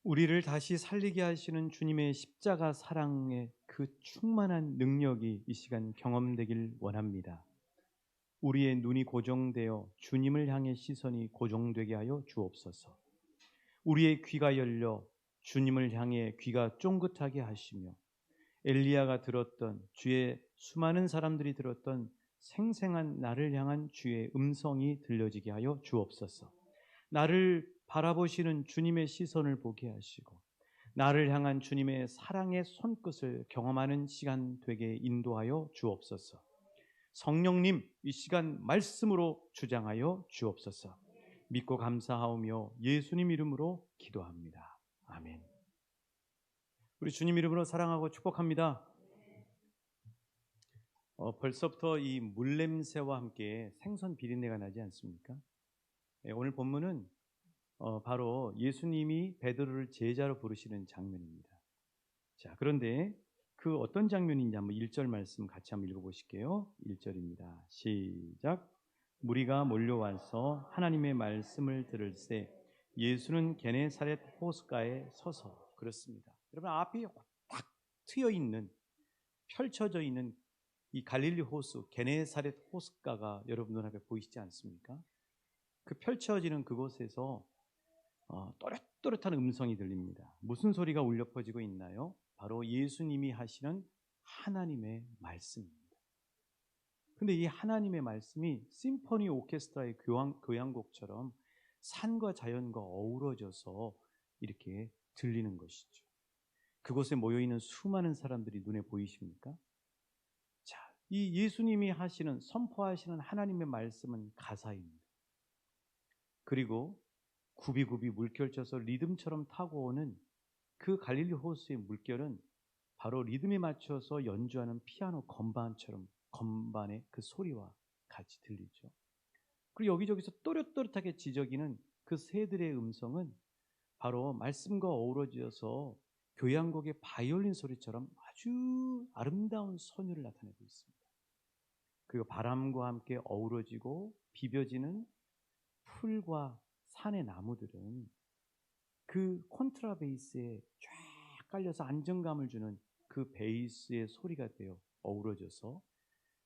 우리를 다시 살리게 하시는 주님의 십자가 사랑의 그 충만한 능력이 이 시간 경험되길 원합니다. 우리의 눈이 고정되어 주님을 향해 시선이 고정되게 하여 주옵소서. 우리의 귀가 열려 주님을 향해 귀가 쫑긋하게 하시며 엘리야가 들었던 주의 수많은 사람들이 들었던 생생한 나를 향한 주의 음성이 들려지게 하여 주옵소서. 나를 바라보시는 주님의 시선을 보게 하시고 나를 향한 주님의 사랑의 손끝을 경험하는 시간 되게 인도하여 주옵소서. 성령님, 이 시간 말씀으로 주장하여 주옵소서. 믿고 감사하오며 예수님 이름으로 기도합니다. 아멘. 우리 주님 이름으로 사랑하고 축복합니다. 벌써부터 이 물냄새와 함께 생선 비린내가 나지 않습니까? 오늘 본문은 바로 예수님이 베드로를 제자로 부르시는 장면입니다. 자, 그런데 그 어떤 장면인지 한번 1절 말씀 같이 한번 읽어보실게요. 1절입니다. 시작. 무리가 몰려와서 하나님의 말씀을 들을새 예수는 게네사렛 호숫가에 서서 그렇습니다. 여러분 앞이 딱 트여있는 펼쳐져 있는 이 갈릴리 호수 게네사렛 호숫가가 여러분 눈앞에 보이시지 않습니까? 그 펼쳐지는 그곳에서 또렷또렷한 음성이 들립니다. 무슨 소리가 울려 퍼지고 있나요? 바로 예수님이 하시는 하나님의 말씀입니다. 근데 이 하나님의 말씀이 심포니 오케스트라의 교향곡처럼 산과 자연과 어우러져서 이렇게 들리는 것이죠. 그곳에 모여있는 수많은 사람들이 눈에 보이십니까? 자, 이 예수님이 하시는, 선포하시는 하나님의 말씀은 가사입니다. 그리고 굽이굽이 물결쳐서 리듬처럼 타고 오는 그 갈릴리 호수의 물결은 바로 리듬에 맞춰서 연주하는 피아노 건반처럼 건반의 그 소리와 같이 들리죠. 그리고 여기저기서 또렷또렷하게 지저귀는 그 새들의 음성은 바로 말씀과 어우러져서 교향곡의 바이올린 소리처럼 아주 아름다운 선율을 나타내고 있습니다. 그리고 바람과 함께 어우러지고 비벼지는 풀과 산의 나무들은 그 콘트라베이스에 쫙 깔려서 안정감을 주는 그 베이스의 소리가 되어 어우러져서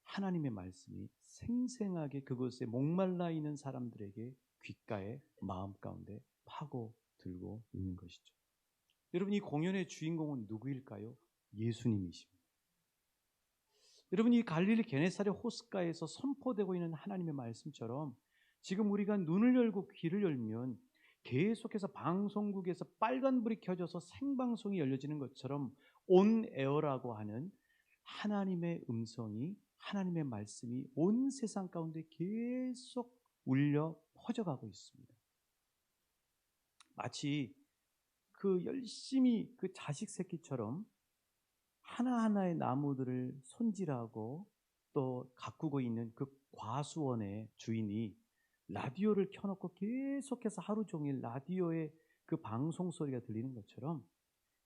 하나님의 말씀이 생생하게 그곳에 목말라 있는 사람들에게 귓가에 마음 가운데 파고들고 있는 것이죠. 여러분, 이 공연의 주인공은 누구일까요? 예수님이십니다. 여러분, 이 갈릴리 게네사렛 호숫가에서 선포되고 있는 하나님의 말씀처럼 지금 우리가 눈을 열고 귀를 열면 계속해서 방송국에서 빨간불이 켜져서 생방송이 열려지는 것처럼 온 에어라고 하는 하나님의 음성이, 하나님의 말씀이 온 세상 가운데 계속 울려 퍼져가고 있습니다. 마치 그 열심히 그 자식 새끼처럼 하나하나의 나무들을 손질하고 또 가꾸고 있는 그 과수원의 주인이 라디오를 켜놓고 계속해서 하루 종일 라디오의 그 방송 소리가 들리는 것처럼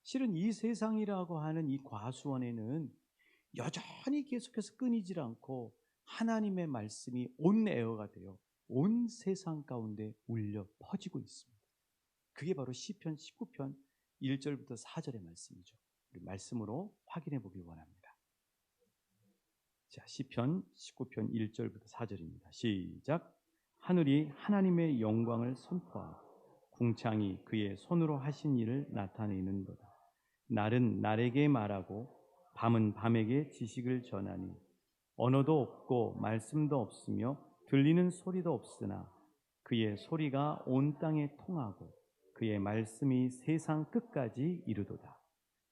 실은 이 세상이라고 하는 이 과수원에는 여전히 계속해서 끊이질 않고 하나님의 말씀이 온 에어가 되어 온 세상 가운데 울려 퍼지고 있습니다. 그게 바로 시편 19편 1절부터 4절의 말씀이죠. 우리 말씀으로 확인해 보길 원합니다. 자, 시편 19편 1절부터 4절입니다. 시작. 하늘이 하나님의 영광을 선포하고 궁창이 그의 손으로 하신 일을 나타내는도다. 날은 날에게 말하고 밤은 밤에게 지식을 전하니 언어도 없고 말씀도 없으며 들리는 소리도 없으나 그의 소리가 온 땅에 통하고 그의 말씀이 세상 끝까지 이르도다.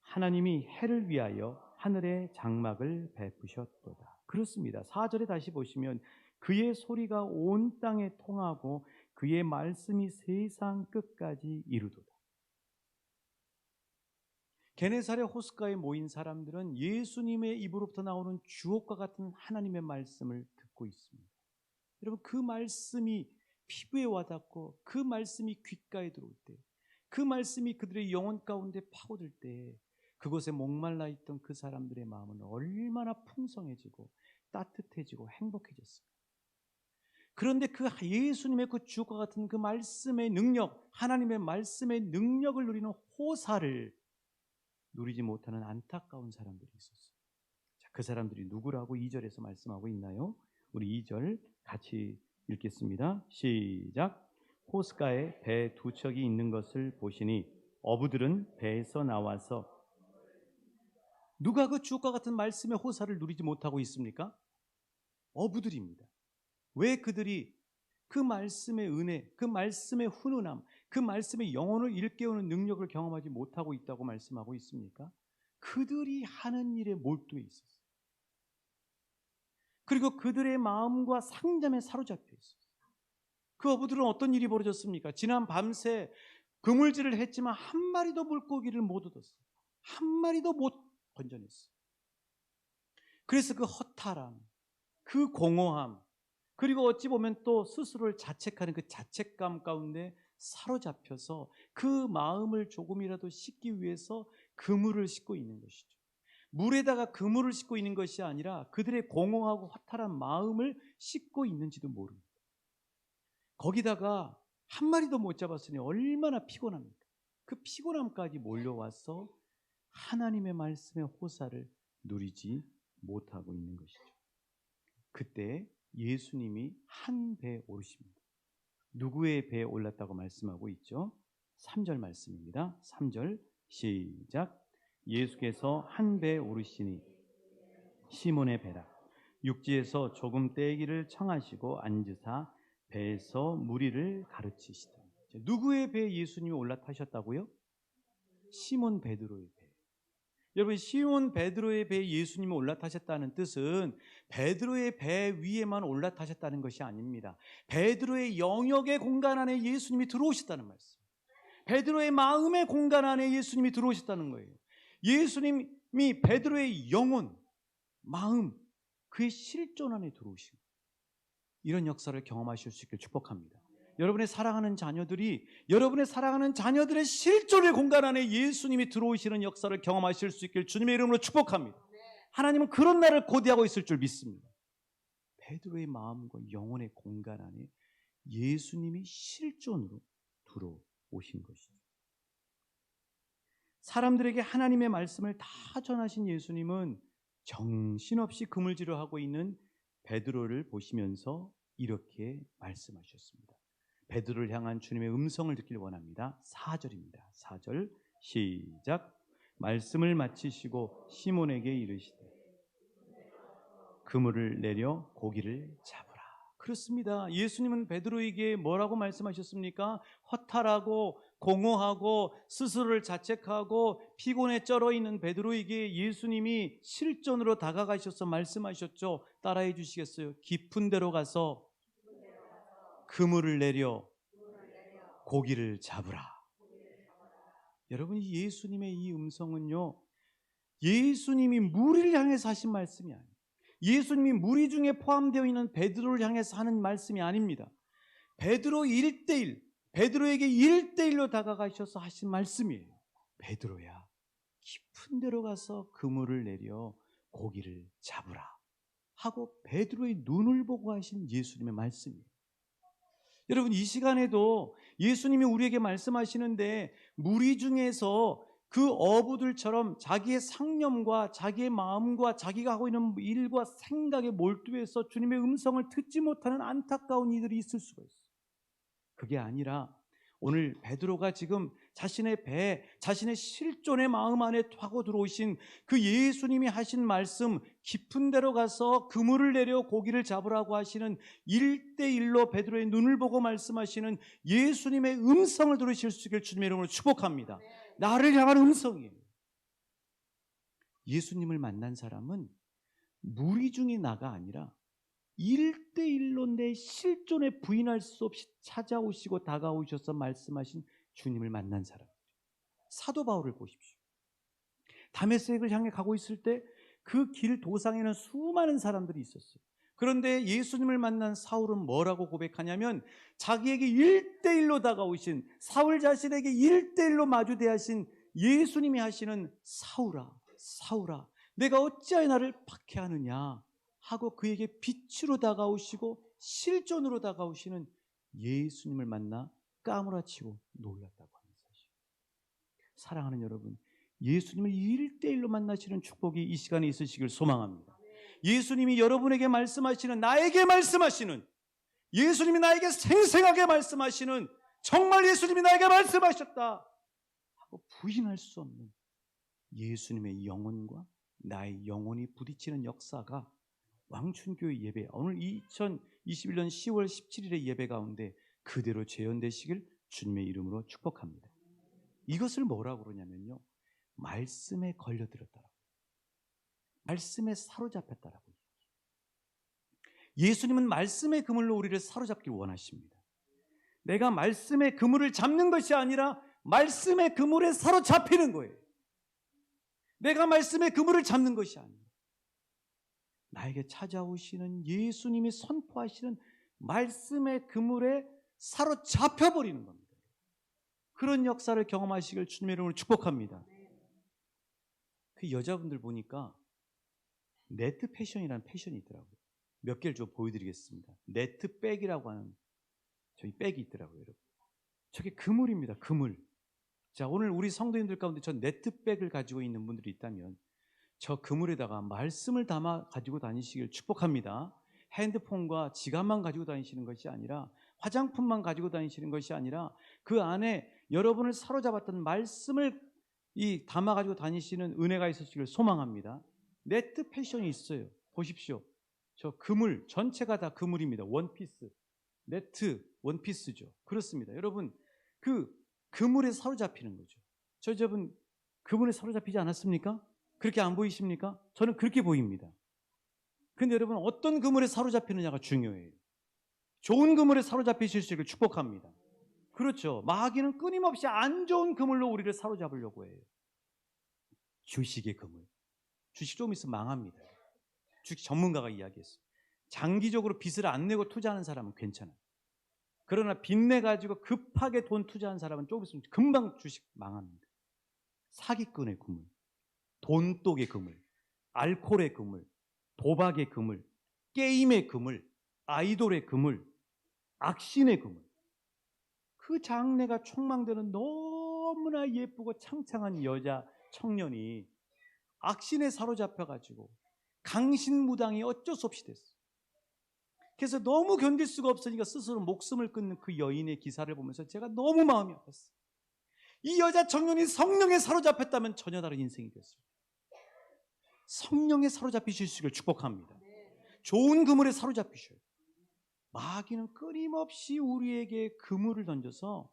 하나님이 해를 위하여 하늘의 장막을 베푸셨도다. 그렇습니다. 4절에 다시 보시면 그의 소리가 온 땅에 통하고 그의 말씀이 세상 끝까지 이르도다. 게네사렛 호숫가에 모인 사람들은 예수님의 입으로부터 나오는 주옥과 같은 하나님의 말씀을 듣고 있습니다. 여러분, 그 말씀이 피부에 와닿고 그 말씀이 귓가에 들어올 때, 그 말씀이 그들의 영혼 가운데 파고들 때 그곳에 목말라 있던 그 사람들의 마음은 얼마나 풍성해지고 따뜻해지고 행복해졌습니까? 그런데 그 예수님의 그 주옥과 같은 그 말씀의 능력, 하나님의 말씀의 능력을 누리는 호사를 누리지 못하는 안타까운 사람들이 있었어요. 자, 그 사람들이 누구라고 2절에서 말씀하고 있나요? 우리 2절 같이 읽겠습니다. 시작. 호숫가에 배 두 척이 있는 것을 보시니 어부들은 배에서 나와서, 누가 그 주옥과 같은 말씀의 호사를 누리지 못하고 있습니까? 어부들입니다. 왜 그들이 그 말씀의 은혜, 그 말씀의 훈훈함, 그 말씀의 영혼을 일깨우는 능력을 경험하지 못하고 있다고 말씀하고 있습니까? 그들이 하는 일에 몰두해 있었어요. 그리고 그들의 마음과 상점에 사로잡혀 있었어요. 그 어부들은 어떤 일이 벌어졌습니까? 지난 밤새 그물질을 했지만 한 마리도 물고기를 못 얻었어요. 한 마리도 못 건져냈어요. 그래서 그 허탈함, 그 공허함, 그리고 어찌 보면 또 스스로를 자책하는 그 자책감 가운데 사로잡혀서 그 마음을 조금이라도 씻기 위해서 그물을 싣고 있는 것이죠. 물에다가 그물을 싣고 있는 것이 아니라 그들의 공허하고 허탈한 마음을 싣고 있는지도 모릅니다. 거기다가 한 마리도 못 잡았으니 얼마나 피곤합니까? 그 피곤함까지 몰려와서 하나님의 말씀의 호사를 누리지 못하고 있는 것이죠. 그때 예수님이 한 배에 오르십니다. 누구의 배에 올랐다고 말씀하고 있죠? 3절 말씀입니다. 3절 시작. 예수께서 한 배에 오르시니 시몬의 배라. 육지에서 조금 떼기를 청하시고 앉으사 배에서 무리를 가르치시다. 누구의 배에 예수님이 올라타셨다고요? 시몬 베드로의 배. 여러분, 시몬 베드로의 배에 예수님이 올라타셨다는 뜻은 베드로의 배 위에만 올라타셨다는 것이 아닙니다. 베드로의 영역의 공간 안에 예수님이 들어오셨다는 말씀. 베드로의 마음의 공간 안에 예수님이 들어오셨다는 거예요. 예수님이 베드로의 영혼, 마음, 그의 실존 안에 들어오신 거예요. 이런 역사를 경험하실 수 있길 축복합니다. 여러분의 사랑하는 자녀들이 여러분의 사랑하는 자녀들의 실존의 공간 안에 예수님이 들어오시는 역사를 경험하실 수 있길 주님의 이름으로 축복합니다. 하나님은 그런 날을 고대하고 있을 줄 믿습니다. 베드로의 마음과 영혼의 공간 안에 예수님이 실존으로 들어오신 것이죠. 사람들에게 하나님의 말씀을 다 전하신 예수님은 정신없이 그물질을 하고 있는 베드로를 보시면서 이렇게 말씀하셨습니다. 베드로를 향한 주님의 음성을 듣길 원합니다. 4절입니다. 4절 시작. 말씀을 마치시고 시몬에게 이르시되 그물을 내려 고기를 잡으라. 그렇습니다. 예수님은 베드로에게 뭐라고 말씀하셨습니까? 허탈하고 공허하고 스스로를 자책하고 피곤에 쩔어 있는 베드로에게 예수님이 실존으로 다가가셔서 말씀하셨죠. 따라해 주시겠어요? 깊은 데로 가서 그물을 내려 고기를 잡으라. 여러분, 예수님의 이 음성은요, 예수님이 무리를 향해서 하신 말씀이 아니에요. 예수님이 무리 중에 포함되어 있는 베드로를 향해서 하는 말씀이 아닙니다. 베드로 1대1, 베드로에게 1대1로 다가가셔서 하신 말씀이에요. 베드로야, 깊은 데로 가서 그물을 내려 고기를 잡으라 하고 베드로의 눈을 보고 하신 예수님의 말씀이에요. 여러분, 이 시간에도 예수님이 우리에게 말씀하시는데 무리 중에서 그 어부들처럼 자기의 상념과 자기의 마음과 자기가 하고 있는 일과 생각에 몰두해서 주님의 음성을 듣지 못하는 안타까운 이들이 있을 수가 있어요. 그게 아니라 오늘 베드로가 지금 자신의 배, 자신의 실존의 마음 안에 타고 들어오신 그 예수님이 하신 말씀, 깊은 데로 가서 그물을 내려 고기를 잡으라고 하시는 1대1로 베드로의 눈을 보고 말씀하시는 예수님의 음성을 들으실 수 있길 주님의 이름으로 축복합니다. 나를 향한 음성이에요. 예수님을 만난 사람은 무리 중에 나가 아니라 1대1로 내 실존에 부인할 수 없이 찾아오시고 다가오셔서 말씀하신 주님을 만난 사람. 사도 바울을 보십시오. 다메섹을 향해 가고 있을 때 그 길 도상에는 수많은 사람들이 있었어요. 그런데 예수님을 만난 사울은 뭐라고 고백하냐면 자기에게 1대1로 다가오신, 사울 자신에게 1대1로 마주 대하신 예수님이 하시는 사울아, 사울아, 내가 어찌하여 나를 박해하느냐 하고 그에게 빛으로 다가오시고 실존으로 다가오시는 예수님을 만나 까무라치고 놀랐다고 하는 사실. 사랑하는 여러분, 예수님을 1대1로 만나시는 축복이 이 시간에 있으시길 소망합니다. 예수님이 여러분에게 말씀하시는, 나에게 말씀하시는, 예수님이 나에게 생생하게 말씀하시는, 정말 예수님이 나에게 말씀하셨다 하고 부인할 수 없는 예수님의 영혼과 나의 영혼이 부딪히는 역사가 왕춘교회 예배, 오늘 2021년 10월 17일의 예배 가운데 그대로 재현되시길 주님의 이름으로 축복합니다. 이것을 뭐라고 그러냐면요, 말씀에 걸려들었다라고, 말씀에 사로잡혔다라고. 예수님은 말씀의 그물로 우리를 사로잡길 원하십니다. 내가 말씀의 그물을 잡는 것이 아니라 말씀의 그물에 사로잡히는 거예요. 내가 말씀의 그물을 잡는 것이 아니에요. 나에게 찾아오시는 예수님이 선포하시는 말씀의 그물에 사로잡혀버리는 겁니다. 그런 역사를 경험하시길 주님의 이름으로 축복합니다. 그 여자분들 보니까 네트 패션이라는 패션이 있더라고요. 몇 개를 좀 보여드리겠습니다. 네트 백이라고 하는 저희 백이 있더라고요. 여러분, 저게 그물입니다. 그물. 자, 오늘 우리 성도님들 가운데 저 네트 백을 가지고 있는 분들이 있다면 저 그물에다가 말씀을 담아 가지고 다니시길 축복합니다. 핸드폰과 지갑만 가지고 다니시는 것이 아니라, 화장품만 가지고 다니시는 것이 아니라 그 안에 여러분을 사로잡았던 말씀을 담아 가지고 다니시는 은혜가 있으시길 소망합니다. 네트 패션이 있어요. 보십시오. 저 그물 전체가 다 그물입니다. 원피스, 네트 원피스죠. 그렇습니다. 여러분, 그 그물에 사로잡히는 거죠. 저분 그물에 사로잡히지 않았습니까? 그렇게 안 보이십니까? 저는 그렇게 보입니다. 근데 여러분, 어떤 그물에 사로잡히느냐가 중요해요. 좋은 그물에 사로잡히실 수 있기를 축복합니다. 그렇죠. 마귀는 끊임없이 안 좋은 그물로 우리를 사로잡으려고 해요. 주식의 그물. 주식 좀 있으면 망합니다. 주식 전문가가 이야기했어요. 장기적으로 빚을 안 내고 투자하는 사람은 괜찮아요. 그러나 빚 내가지고 급하게 돈 투자한 사람은 조금 있으면 금방 주식 망합니다. 사기꾼의 그물, 돈독의 그물, 알코올의 그물, 도박의 그물, 게임의 그물, 아이돌의 그물, 악신의 그물. 그 장래가 촉망되는 너무나 예쁘고 창창한 여자 청년이 악신에 사로잡혀가지고 강신무당이 어쩔 수 없이 됐어요. 그래서 너무 견딜 수가 없으니까 스스로 목숨을 끊는 그 여인의 기사를 보면서 제가 너무 마음이 아팠어요. 이 여자 청년이 성령에 사로잡혔다면 전혀 다른 인생이 됐어요. 성령에 사로잡히실 수 있기를 축복합니다. 좋은 그물에 사로잡히셔요. 마귀는 끊임없이 우리에게 그물을 던져서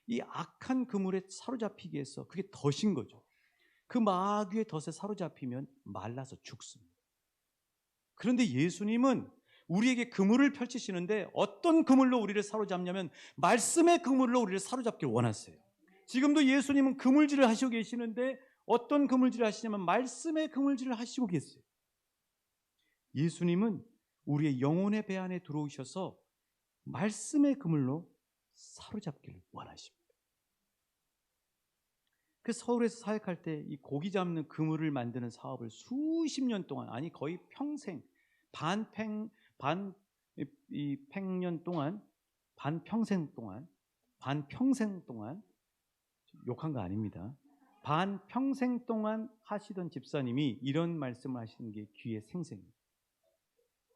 이 악한 그물에 사로잡히게 해서 그게 덫인 거죠. 그 마귀의 덫에 사로잡히면 말라서 죽습니다. 그런데 예수님은 우리에게 그물을 펼치시는데 어떤 그물로 우리를 사로잡냐면 말씀의 그물로 우리를 사로잡길 원하세요. 지금도 예수님은 그물질을 하시고 계시는데 어떤 그물질을 하시냐면 말씀의 그물질을 하시고 계세요. 예수님은 우리의 영혼의 배 안에 들어오셔서 말씀의 그물로 사로잡기를 원하십니다. 그 서울에서 사역할 때 이 고기 잡는 그물을 만드는 사업을 수십 년 동안, 아니 거의 평생, 반평생 동안 욕한 거 아닙니다. 반평생 동안 하시던 집사님이 이런 말씀을 하시는 게 귀에 생생해요.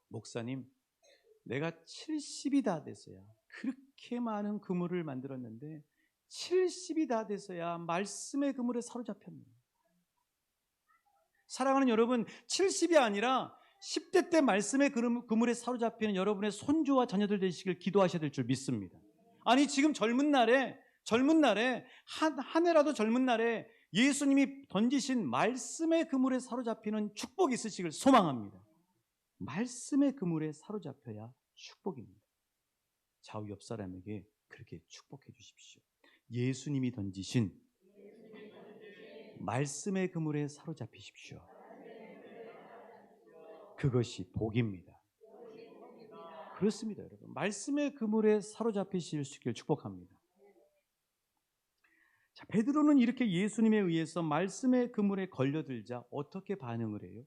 목사님, 내가 70이 다 돼서야, 그렇게 많은 그물을 만들었는데 70이 다 돼서야 말씀의 그물에 사로잡혔네요. 사랑하는 여러분, 70이 아니라 10대 때 말씀의 그물에 사로잡히는 여러분의 손주와 자녀들 되시길 기도하셔야 될 줄 믿습니다. 아니, 지금 젊은 날에 한 해라도 젊은 날에 예수님이 던지신 말씀의 그물에 사로잡히는 축복이 있으시길 소망합니다. 말씀의 그물에 사로잡혀야 축복입니다. 좌우 옆 사람에게 그렇게 축복해 주십시오. 예수님이 던지신 말씀의 그물에 사로잡히십시오. 그것이 복입니다. 그렇습니다, 여러분. 말씀의 그물에 사로잡히실 수 있기를 축복합니다. 자, 베드로는 이렇게 예수님에 의해서 말씀의 그물에 걸려들자 어떻게 반응을 해요?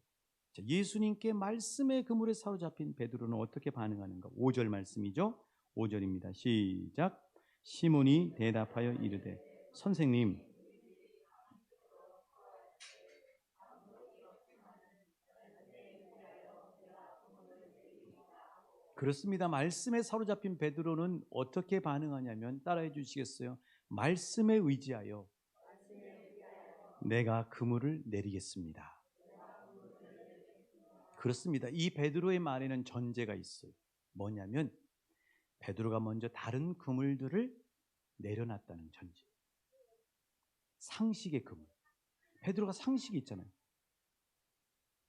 자, 예수님께 말씀의 그물에 사로잡힌 베드로는 어떻게 반응하는가? 5절 말씀이죠. 5절입니다. 시작. 시몬이 대답하여 이르되 선생님, 그렇습니다. 말씀에 사로잡힌 베드로는 어떻게 반응하냐면, 따라해 주시겠어요? 말씀에 의지하여 내가 그물을 내리겠습니다. 그렇습니다. 이 베드로의 말에는 전제가 있어요. 뭐냐면 베드로가 먼저 다른 그물들을 내려놨다는 전제. 상식의 그물. 베드로가 상식이 있잖아요.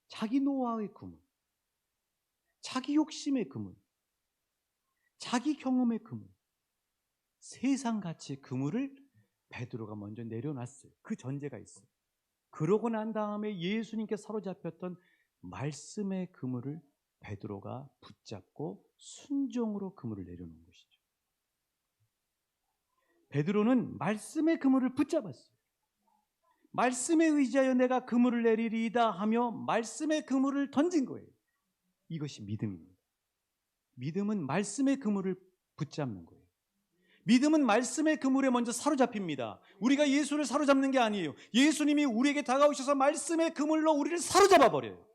자기 노하우의 그물, 자기 욕심의 그물, 자기 경험의 그물, 세상 가치의 그물을 베드로가 먼저 내려놨어요. 그 전제가 있어요. 그러고 난 다음에 예수님께 사로잡혔던 말씀의 그물을 베드로가 붙잡고 순종으로 그물을 내려놓은 것이죠. 베드로는 말씀의 그물을 붙잡았어요. 말씀에 의지하여 내가 그물을 내리리이다 하며 말씀의 그물을 던진 거예요. 이것이 믿음입니다. 믿음은 말씀의 그물을 붙잡는 거예요. 믿음은 말씀의 그물에 먼저 사로잡힙니다. 우리가 예수를 사로잡는 게 아니에요. 예수님이 우리에게 다가오셔서 말씀의 그물로 우리를 사로잡아 버려요.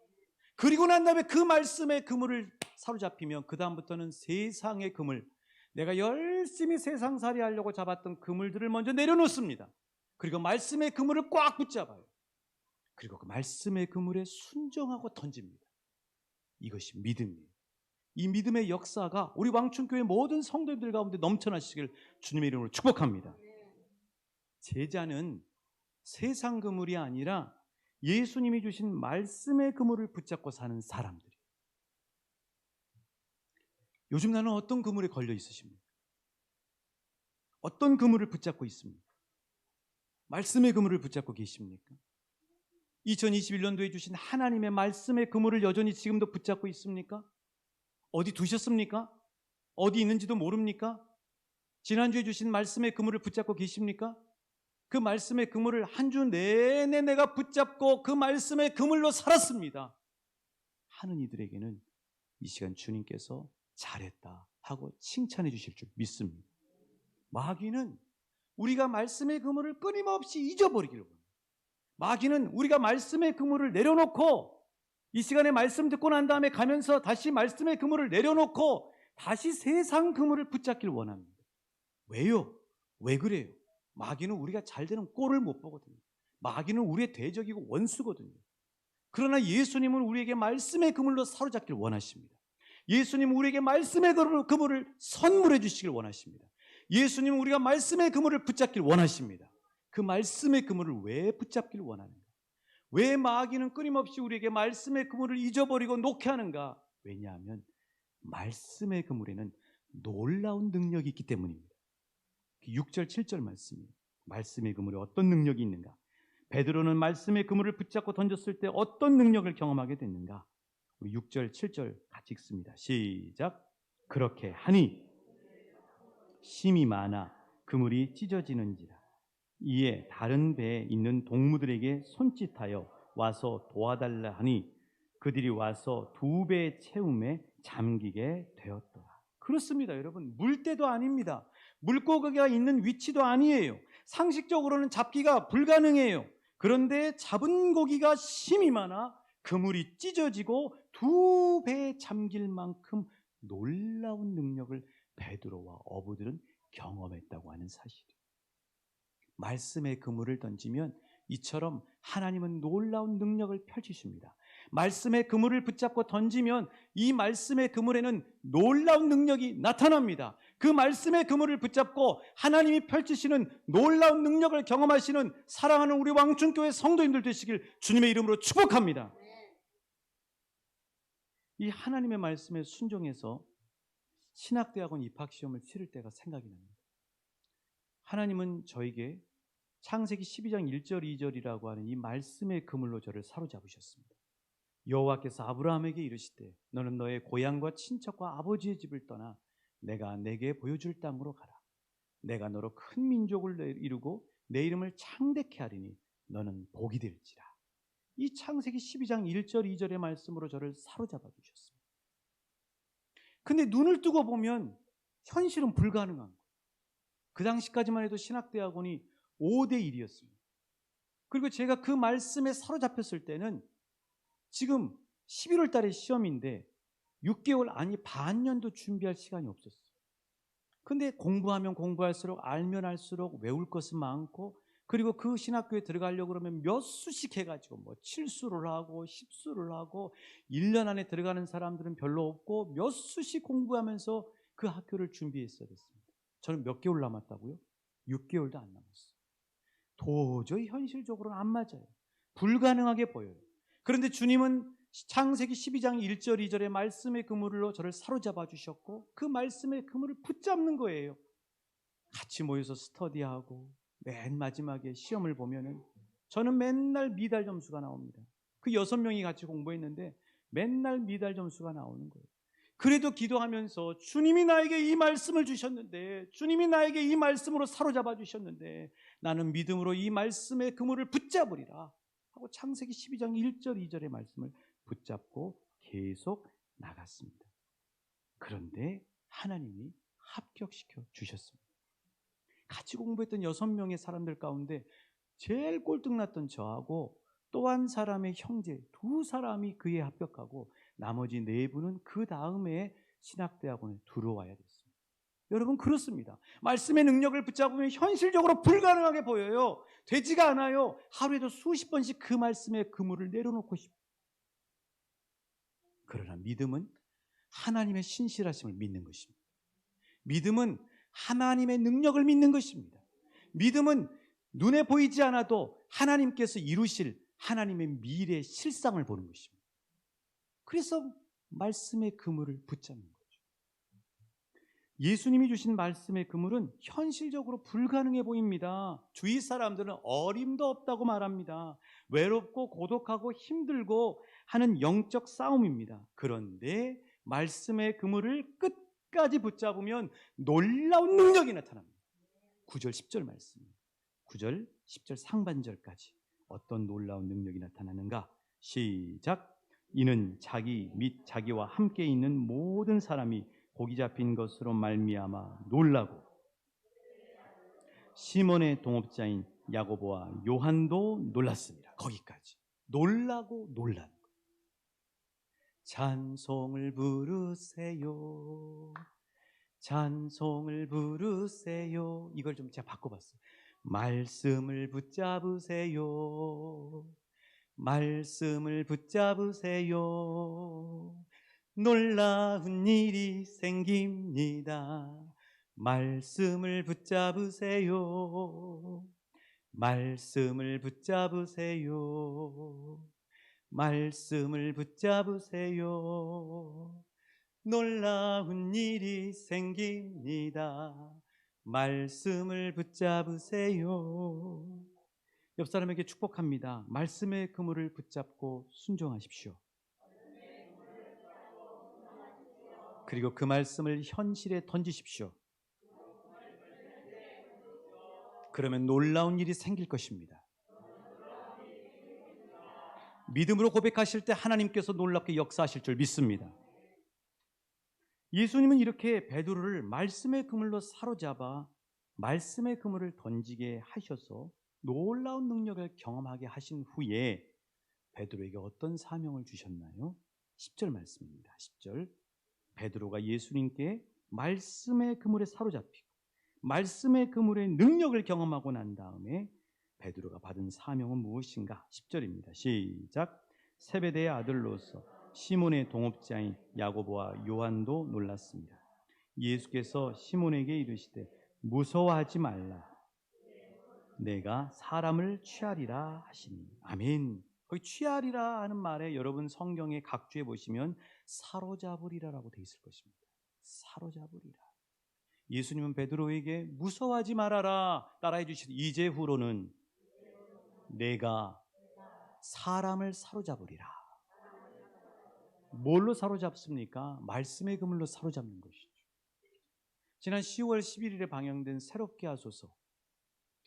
그리고 난 다음에 그 말씀의 그물을 사로잡히면 그 다음부터는 세상의 그물, 내가 열심히 세상살이 하려고 잡았던 그물들을 먼저 내려놓습니다. 그리고 말씀의 그물을 꽉 붙잡아요. 그리고 그 말씀의 그물에 순종하고 던집니다. 이것이 믿음이에요. 이 믿음의 역사가 우리 왕춘교회 모든 성도들 가운데 넘쳐나시길 주님의 이름으로 축복합니다. 제자는 세상 그물이 아니라 예수님이 주신 말씀의 그물을 붙잡고 사는 사람들이에요. 요즘 나는 어떤 그물에 걸려 있으십니까? 어떤 그물을 붙잡고 있습니까? 말씀의 그물을 붙잡고 계십니까? 2021년도에 주신 하나님의 말씀의 그물을 여전히 지금도 붙잡고 있습니까? 어디 두셨습니까? 어디 있는지도 모릅니까? 지난주에 주신 말씀의 그물을 붙잡고 계십니까? 그 말씀의 그물을 한 주 내내 내가 붙잡고 그 말씀의 그물로 살았습니다 하는 이들에게는 이 시간 주님께서 잘했다 하고 칭찬해 주실 줄 믿습니다. 마귀는 우리가 말씀의 그물을 끊임없이 잊어버리기를 원해요. 마귀는 우리가 말씀의 그물을 내려놓고 이 시간에 말씀 듣고 난 다음에 가면서 다시 말씀의 그물을 내려놓고 다시 세상 그물을 붙잡길 원합니다. 왜요? 왜 그래요? 마귀는 우리가 잘 되는 꼴을 못 보거든요. 마귀는 우리의 대적이고 원수거든요. 그러나 예수님은 우리에게 말씀의 그물로 사로잡길 원하십니다. 예수님은 우리에게 말씀의 그물을 선물해 주시길 원하십니다. 예수님은 우리가 말씀의 그물을 붙잡길 원하십니다. 그 말씀의 그물을 왜 붙잡길 원하는가? 왜 마귀는 끊임없이 우리에게 말씀의 그물을 잊어버리고 놓게 하는가? 왜냐하면 말씀의 그물에는 놀라운 능력이 있기 때문입니다. 6절 7절 말씀입니다. 말씀의 그물에 어떤 능력이 있는가? 베드로는 말씀의 그물을 붙잡고 던졌을 때 어떤 능력을 경험하게 됐는가? 우리 6절 7절 같이 읽습니다. 시작. 그렇게 하니 심이 많아 그물이 찢어지는지라. 이에 다른 배에 있는 동무들에게 손짓하여 와서 도와달라 하니 그들이 와서 2배 채움에 잠기게 되었더라. 그렇습니다, 여러분. 물때도 아닙니다. 물고기가 있는 위치도 아니에요. 상식적으로는 잡기가 불가능해요. 그런데 잡은 고기가 심이 많아 그물이 찢어지고 2배에 잠길 만큼 놀라운 능력을 베드로와 어부들은 경험했다고 하는 사실이에요. 말씀의 그물을 던지면 이처럼 하나님은 놀라운 능력을 펼치십니다. 말씀의 그물을 붙잡고 던지면 이 말씀의 그물에는 놀라운 능력이 나타납니다. 그 말씀의 그물을 붙잡고 하나님이 펼치시는 놀라운 능력을 경험하시는 사랑하는 우리 왕춘교회 성도님들 되시길 주님의 이름으로 축복합니다. 이 하나님의 말씀에 순종해서 신학대학원 입학시험을 치를 때가 생각이 납니다. 하나님은 저에게 창세기 12장 1절 2절이라고 하는 이 말씀의 그물로 저를 사로잡으셨습니다. 여호와께서 아브라함에게 이르시되 너는 너의 고향과 친척과 아버지의 집을 떠나 내가 내게 보여줄 땅으로 가라. 내가 너로 큰 민족을 이루고 내 이름을 창대케 하리니 너는 복이 될지라. 이 창세기 12장 1절 2절의 말씀으로 저를 사로잡아 주셨습니다. 근데 눈을 뜨고 보면 현실은 불가능한 거예요. 그 당시까지만 해도 신학대학원이 5대 1이었습니다. 그리고 제가 그 말씀에 사로잡혔을 때는 지금 11월 달에 시험인데 6개월 아니 반년도 준비할 시간이 없었어요. 근데 공부하면 공부할수록 알면 알수록 외울 것은 많고, 그리고 그 신학교에 들어가려고 그러면 몇 수씩 해가지고 뭐 7수를 하고 10수를 하고 1년 안에 들어가는 사람들은 별로 없고 몇 수씩 공부하면서 그 학교를 준비했어야 됐습니다. 저는 몇 개월 남았다고요? 6개월도 안 남았어요. 도저히 현실적으로는 안 맞아요. 불가능하게 보여요. 그런데 주님은 창세기 12장 1절 2절의 말씀의 그물로 저를 사로잡아 주셨고 그 말씀의 그물을 붙잡는 거예요. 같이 모여서 스터디하고 맨 마지막에 시험을 보면은 저는 맨날 미달 점수가 나옵니다. 그 6명이 같이 공부했는데 맨날 미달 점수가 나오는 거예요. 그래도 기도하면서 주님이 나에게 이 말씀을 주셨는데, 주님이 나에게 이 말씀으로 사로잡아 주셨는데 나는 믿음으로 이 말씀의 그물을 붙잡으리라 하고 창세기 12장 1절 2절의 말씀을 붙잡고 계속 나갔습니다. 그런데 하나님이 합격시켜 주셨습니다. 같이 공부했던 6명의 사람들 가운데 제일 꼴등났던 저하고 또 한 사람의 형제 2사람이 그에 합격하고 나머지 4분은 그 다음에 신학대학원에 들어와야 됐습니다. 여러분, 그렇습니다. 말씀의 능력을 붙잡으면 현실적으로 불가능하게 보여요. 되지가 않아요. 하루에도 수십 번씩 그 말씀의 그물을 내려놓고 싶어요. 그러나 믿음은 하나님의 신실하심을 믿는 것입니다. 믿음은 하나님의 능력을 믿는 것입니다. 믿음은 눈에 보이지 않아도 하나님께서 이루실 하나님의 미래의 실상을 보는 것입니다. 그래서 말씀의 그물을 붙잡는 거죠. 예수님이 주신 말씀의 그물은 현실적으로 불가능해 보입니다. 주위 사람들은 어림도 없다고 말합니다. 외롭고 고독하고 힘들고 하는 영적 싸움입니다. 그런데 말씀의 그물을 끝까지 붙잡으면 놀라운 능력이 나타납니다. 9절 10절 말씀입니다. 9절 10절 상반절까지 어떤 놀라운 능력이 나타나는가? 시작. 이는 자기 및 자기와 함께 있는 모든 사람이 고기 잡힌 것으로 말미암아 놀라고 시몬의 동업자인 야고보와 요한도 놀랐습니다. 거기까지 놀라고 놀란 것. 찬송을 부르세요, 찬송을 부르세요. 이걸 좀 제가 바꿔봤어요. 말씀을 붙잡으세요, 말씀을 붙잡으세요. 놀라운 일이 생깁니다. 말씀을 붙잡으세요, 말씀을 붙잡으세요, 말씀을 붙잡으세요. 놀라운 일이 생깁니다. 말씀을 붙잡으세요. 옆 사람에게 축복합니다. 말씀의 그물을 붙잡고 순종하십시오. 그리고 그 말씀을 현실에 던지십시오. 그러면 놀라운 일이 생길 것입니다. 믿음으로 고백하실 때 하나님께서 놀랍게 역사하실 줄 믿습니다. 예수님은 이렇게 베드로를 말씀의 그물로 사로잡아 말씀의 그물을 던지게 하셔서 놀라운 능력을 경험하게 하신 후에 베드로에게 어떤 사명을 주셨나요? 10절 말씀입니다. 10절. 베드로가 예수님께 말씀의 그물에 사로잡히고 말씀의 그물의 능력을 경험하고 난 다음에 베드로가 받은 사명은 무엇인가? 10절입니다. 시작. 세베대의 아들로서 시몬의 동업자인 야고보와 요한도 놀랐습니다. 예수께서 시몬에게 이르시되 무서워하지 말라, 내가 사람을 취하리라 하시니. 아멘. 거기 취하리라 하는 말에 여러분 성경의 각주에 보시면 사로잡으리라라고 되어 있을 것입니다. 사로잡으리라. 예수님은 베드로에게 무서워하지 말아라 따라해 주시되 이제후로는 내가 사람을 사로잡으리라. 뭘로 사로잡습니까? 말씀의 그물로 사로잡는 것이죠. 지난 10월 11일에 방영된 새롭게 하소서,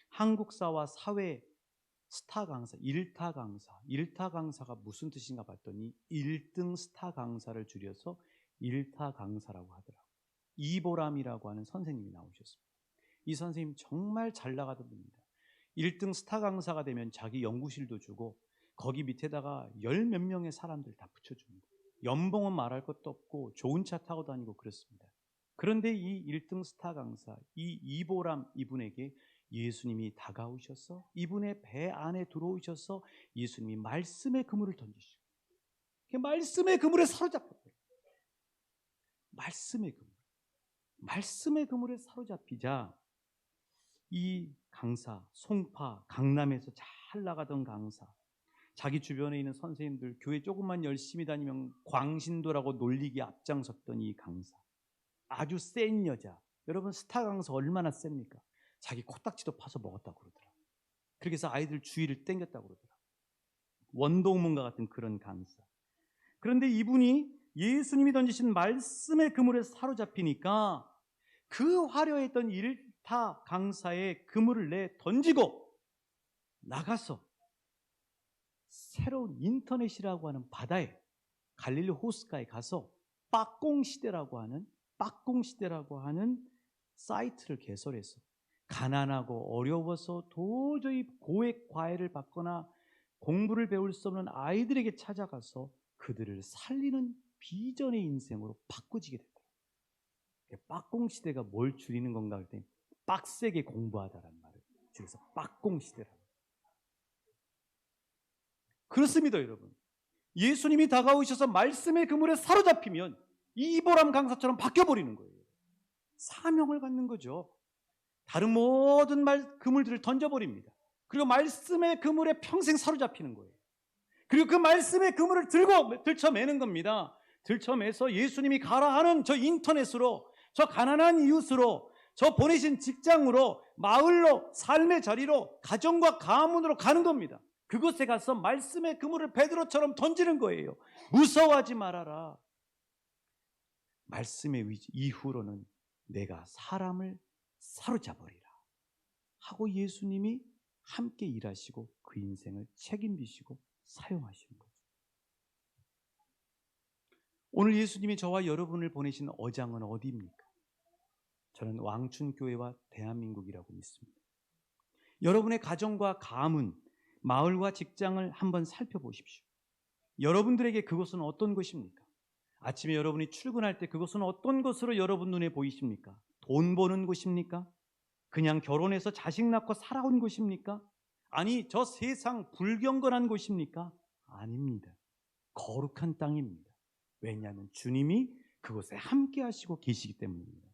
한국사와 사회 스타 강사, 일타 강사. 일타 강사가 무슨 뜻인가 봤더니 1등 스타 강사를 줄여서 일타 강사라고 하더라고요. 이보람이라고 하는 선생님이 나오셨습니다. 이 선생님 정말 잘 나가던 분입니다. 1등 스타 강사가 되면 자기 연구실도 주고 거기 밑에다가 열 몇 명의 사람들 다 붙여줍니다. 연봉은 말할 것도 없고 좋은 차 타고 다니고 그렇습니다. 그런데 이 1등 스타 강사, 이 이보람 이분에게 예수님이 다가오셔서 이분의 배 안에 들어오셔서 예수님이 말씀의 그물을 던지시고 말씀의 그물에 사로잡혔어요. 말씀의 그물에 사로잡히자 이 강사, 송파, 강남에서 잘 나가던 강사, 자기 주변에 있는 선생님들, 교회 조금만 열심히 다니면 광신도라고 놀리기 앞장섰던 이 강사, 아주 센 여자. 여러분 스타 강사 얼마나 셉니까? 자기 코딱지도 파서 먹었다고 그러더라고요. 그렇게 해서 아이들 주의를 땡겼다고 그러더라고요. 원동문과 같은 그런 강사. 그런데 이분이 예수님이 던지신 말씀의 그물에 사로잡히니까 그 화려했던 일타 강사의 그물을 내 던지고 나가서 새로운 인터넷이라고 하는 바다에 갈릴리 호숫가에 가서 빡공시대라고 하는 사이트를 개설해서 가난하고 어려워서 도저히 고액 과외를 받거나 공부를 배울 수 없는 아이들에게 찾아가서 그들을 살리는 비전의 인생으로 바꾸지게 됐다. 빡공시대가 뭘 줄이는 건가 할 때 빡세게 공부하다라는 말을 줄여서 빡공시대라고. 그렇습니다, 여러분. 예수님이 다가오셔서 말씀의 그물에 사로잡히면 이 이보람 강사처럼 바뀌어버리는 거예요. 사명을 갖는 거죠. 다른 모든 그물들을 던져버립니다. 그리고 말씀의 그물에 평생 사로잡히는 거예요. 그리고 그 말씀의 그물을 들고 들쳐매는 겁니다. 들쳐매서 예수님이 가라 하는 저 인터넷으로, 저 가난한 이웃으로, 저 보내신 직장으로, 마을로, 삶의 자리로, 가정과 가문으로 가는 겁니다. 그곳에 가서 말씀의 그물을 베드로처럼 던지는 거예요. 무서워하지 말아라. 말씀의 위지 이후로는 내가 사람을 사로잡으리라 하고 예수님이 함께 일하시고 그 인생을 책임지시고 사용하시는 거죠. 오늘 예수님이 저와 여러분을 보내신 어장은 어디입니까? 저는 왕춘교회와 대한민국이라고 믿습니다. 여러분의 가정과 가문, 마을과 직장을 한번 살펴보십시오. 여러분들에게 그것은 어떤 것입니까? 아침에 여러분이 출근할 때 그것은 어떤 것으로 여러분 눈에 보이십니까? 돈 버는 곳입니까? 그냥 결혼해서 자식 낳고 살아온 곳입니까? 아니, 저 세상 불경건한 곳입니까? 아닙니다. 거룩한 땅입니다. 왜냐하면 주님이 그곳에 함께 하시고 계시기 때문입니다.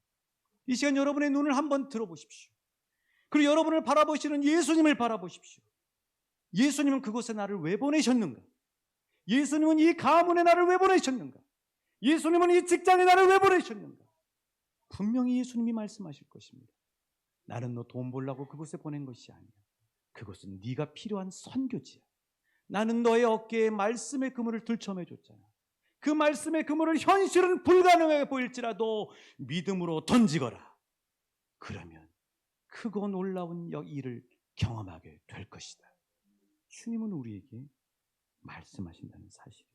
이 시간 여러분의 눈을 한번 들어보십시오. 그리고 여러분을 바라보시는 예수님을 바라보십시오. 예수님은 그곳에 나를 왜 보내셨는가? 예수님은 이 가문에 나를 왜 보내셨는가? 예수님은 이 직장에 나를 왜 보내셨는가? 분명히 예수님이 말씀하실 것입니다. 나는 너 돈 벌라고 그곳에 보낸 것이 아니야. 그것은 네가 필요한 선교지야. 나는 너의 어깨에 말씀의 그물을 들쳐매줬잖아. 그 말씀의 그물을 현실은 불가능해 보일지라도 믿음으로 던지거라. 그러면 크고 놀라운 일을 경험하게 될 것이다. 주님은 우리에게 말씀하신다는 사실이에요.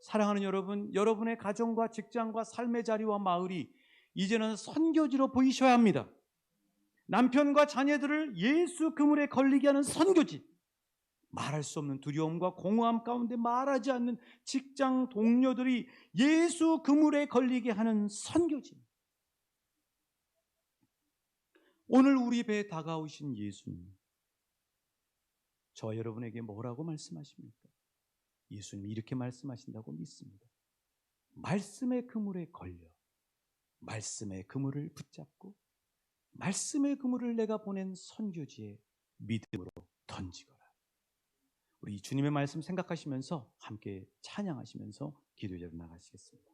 사랑하는 여러분, 여러분의 가정과 직장과 삶의 자리와 마을이 이제는 선교지로 보이셔야 합니다. 남편과 자녀들을 예수 그물에 걸리게 하는 선교지, 말할 수 없는 두려움과 공허함 가운데 말하지 않는 직장 동료들이 예수 그물에 걸리게 하는 선교지. 오늘 우리 배에 다가오신 예수님, 저와 여러분에게 뭐라고 말씀하십니까? 예수님이 이렇게 말씀하신다고 믿습니다. 말씀의 그물에 걸려 말씀의 그물을 붙잡고 말씀의 그물을 내가 보낸 선교지에 믿음으로 던지거라. 우리 주님의 말씀 생각하시면서 함께 찬양하시면서 기도에 나가시겠습니다.